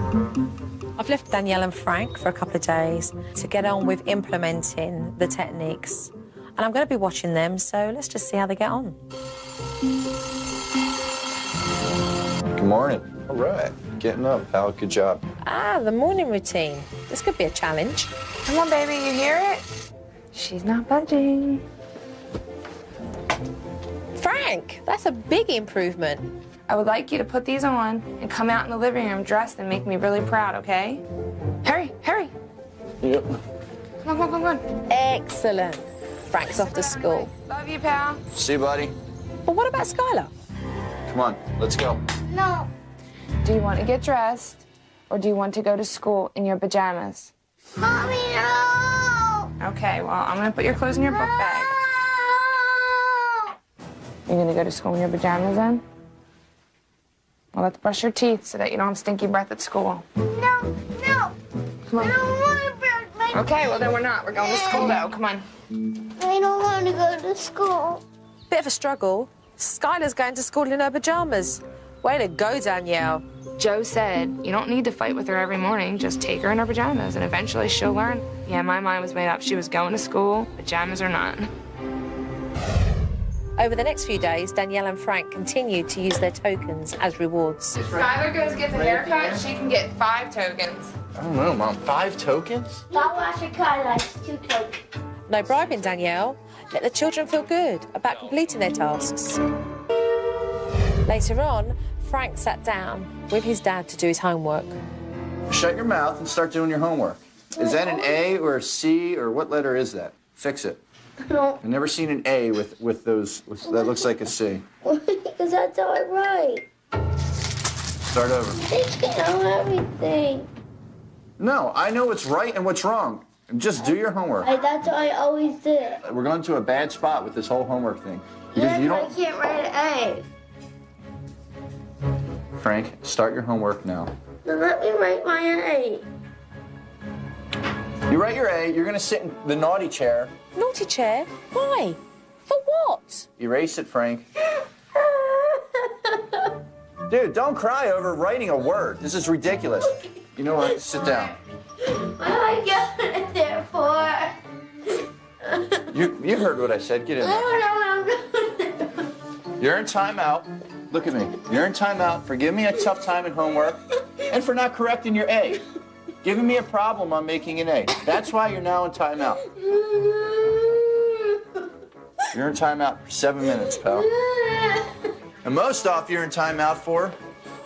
I've left Danielle and Frank for a couple of days to get on with implementing the techniques. And I'm going to be watching them, so let's just see how they get on. Good morning. All right. Getting up, pal. Good job. Ah, the morning routine. This could be a challenge. Come on, baby, you hear it? She's not budging. Frank, that's a big improvement. I would like you to put these on and come out in the living room dressed and make me really proud, okay? Hurry, hurry. Yep. Come on, come on, come on. Excellent. Frank's off to school. Love you, pal. See you, buddy. But what about Skylar? Come on, let's go. No. Do you want to get dressed or do you want to go to school in your pajamas? Mommy, no! Okay, well, I'm going to put your clothes in your book bag. You're going to go to school in your pajamas then? Well, let's brush your teeth so that you don't have stinky breath at school. No, no. Come on. I don't want to brush my Okay, well, then we're not. We're going to school, though. Come on. I don't want to go to school. Bit of a struggle. Skylar's going to school in her pajamas. Way to go, Danielle. Joe said, you don't need to fight with her every morning. Just take her in her pajamas, and eventually she'll learn. Yeah, my mind was made up. She was going to school, pajamas or not. Over the next few days, Danielle and Frank continued to use their tokens as rewards. If Skylar goes gets a haircut, she can get 5 tokens. I don't know, Mom. 5 tokens? Stop washing car lights, 2 tokens. No bribing, Danielle. Let the children feel good about completing their tasks. Later on, Frank sat down with his dad to do his homework. Shut your mouth and start doing your homework. Is that an A or a C or what letter is that? Fix it. No. I've never seen an A with those, that looks like a C. Because that's how I write. Start over. They can't know everything. No, I know what's right and what's wrong. Just do your homework. That's what I always did. We're going to a bad spot with this whole homework thing. Because you don't... I can't write an A. Frank, start your homework now. Then let me write my A. You write your A, you're going to sit in the naughty chair. Naughty chair? Why? For what? Erase it, Frank. Dude, don't cry over writing a word. This is ridiculous. You know what? Sit down. What am I going there for? You heard what I said. Get in I there. don't know what I'm going to do. You're in timeout. Look at me. You're in timeout for giving me a tough time at homework and for not correcting your A. Giving me a problem on making an A. That's why you're now in timeout. You're in timeout for 7 minutes, pal. And most off you're in timeout for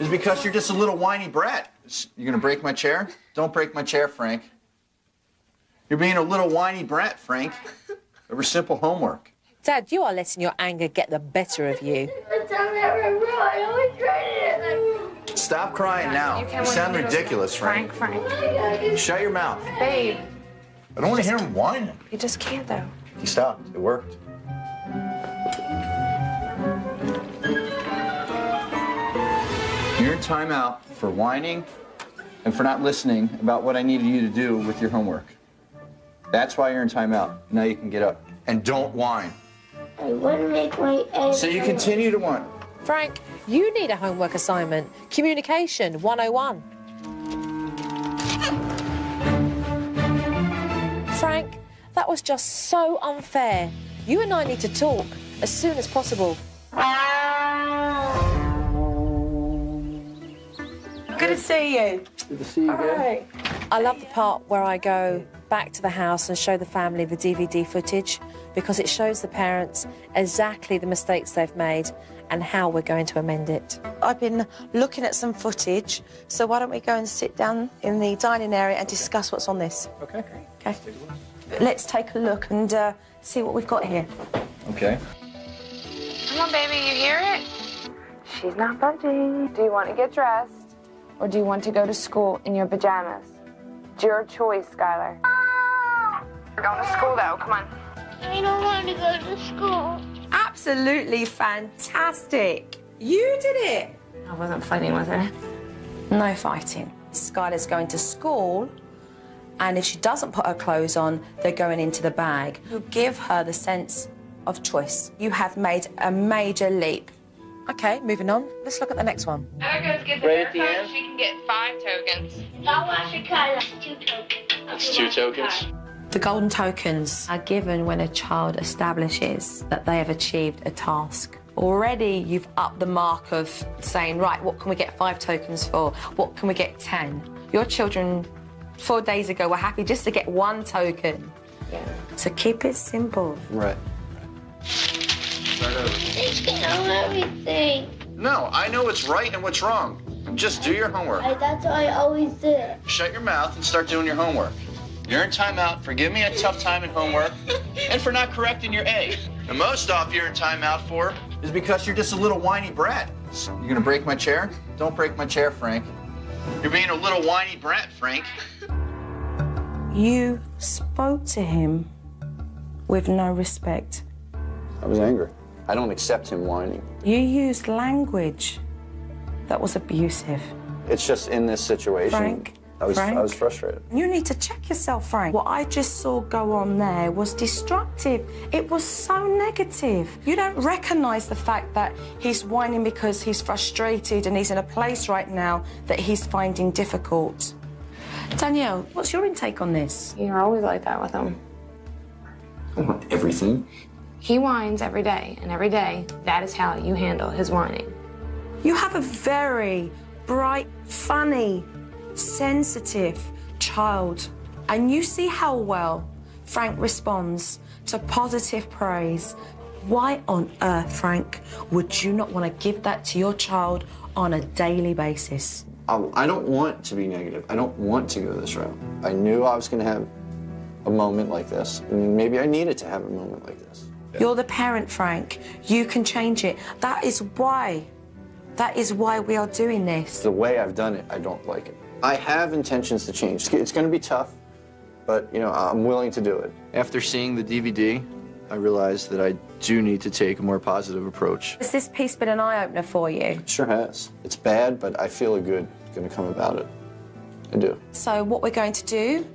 is because you're just a little whiny brat. You're gonna break my chair? Don't break my chair, Frank. You're being a little whiny brat, Frank, over simple homework. Dad, you are letting your anger get the better of you. I always tried it. Stop crying now. You sound ridiculous, Frank. Frank. Shut your mouth. Babe. I don't want to hear him whining. You just can't, though. He stopped. It worked. You're in timeout for whining and for not listening about what I needed you to do with your homework. That's why you're in timeout. Now you can get up. And don't whine. I want to make my A. So you continue to whine. Frank, you need a homework assignment. Communication 101. Frank, that was just so unfair. You and I need to talk as soon as possible. Good to see you. Good to see you again. Right. I love the part where I go back to the house and show the family the DVD footage because it shows the parents exactly the mistakes they've made and how we're going to amend it. I've been looking at some footage, so why don't we go and sit down in the dining area and discuss what's on this? Okay. Okay. Let's take a look and see what we've got here. Okay. Come on, baby, you hear it? She's not budging. Do you want to get dressed or do you want to go to school in your pajamas? It's your choice, Skylar. We're going to school, though. Come on. I don't want to go to school. Absolutely fantastic. You did it. I wasn't fighting with her. No fighting. Skylar's going to school, and if she doesn't put her clothes on, they're going into the bag. You give her the sense of choice. You have made a major leap Okay, moving on. Let's look at the next one. Erica's get the Right at the haircut, end? she can get 5 tokens. I'll wash your car. That's 2 tokens. That's 2 tokens. The golden tokens are given when a child establishes that they have achieved a task. Already you've upped the mark of saying, right, what can we get 5 tokens for? What can we get 10? Your children 4 days ago were happy just to get 1 token. Yeah. So keep it simple. Right. Start over. You know everything. No, I know what's right and what's wrong. Just do your homework. That's what I always did. Shut your mouth and start doing your homework. You're in timeout for giving me a tough time in homework and for not correcting your A. The most off you're in timeout for is because you're just a little whiny brat. You're gonna break my chair? Don't break my chair, Frank. You're being a little whiny brat, Frank. You spoke to him with no respect. I was angry. I don't accept him whining. You used language that was abusive. It's just in this situation. Frank, I was frustrated. You need to check yourself, Frank. What I just saw go on there was destructive. It was so negative. You don't recognize the fact that he's whining because he's frustrated and he's in a place right now that he's finding difficult. Danielle, what's your intake on this? You're always like that with him. I want everything. He whines every day, and every day, that is how you handle his whining. You have a very bright, funny, sensitive child, and you see how well Frank responds to positive praise. Why on earth, Frank, would you not want to give that to your child on a daily basis? I don't want to be negative. I don't want to go this route. I knew I was going to have a moment like this, and maybe I needed to have a moment like this. You're the parent, Frank. You can change it. That is why we are doing this. The way I've done it, I don't like it. I have intentions to change. It's going to be tough, but, you know, I'm willing to do it. After seeing the DVD, I realized that I do need to take a more positive approach. Has this piece been an eye-opener for you? It sure has. It's bad, but I feel a good going to come about it. I do. So what we're going to do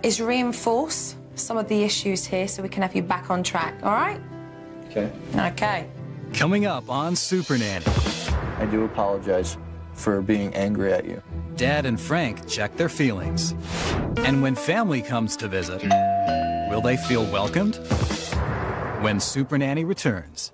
is reinforce some of the issues here so we can have you back on track, all right? Okay. Okay. Coming up on SuperNanny. I do apologize for being angry at you. Dad and Frank check their feelings. And when family comes to visit, will they feel welcomed? When SuperNanny returns.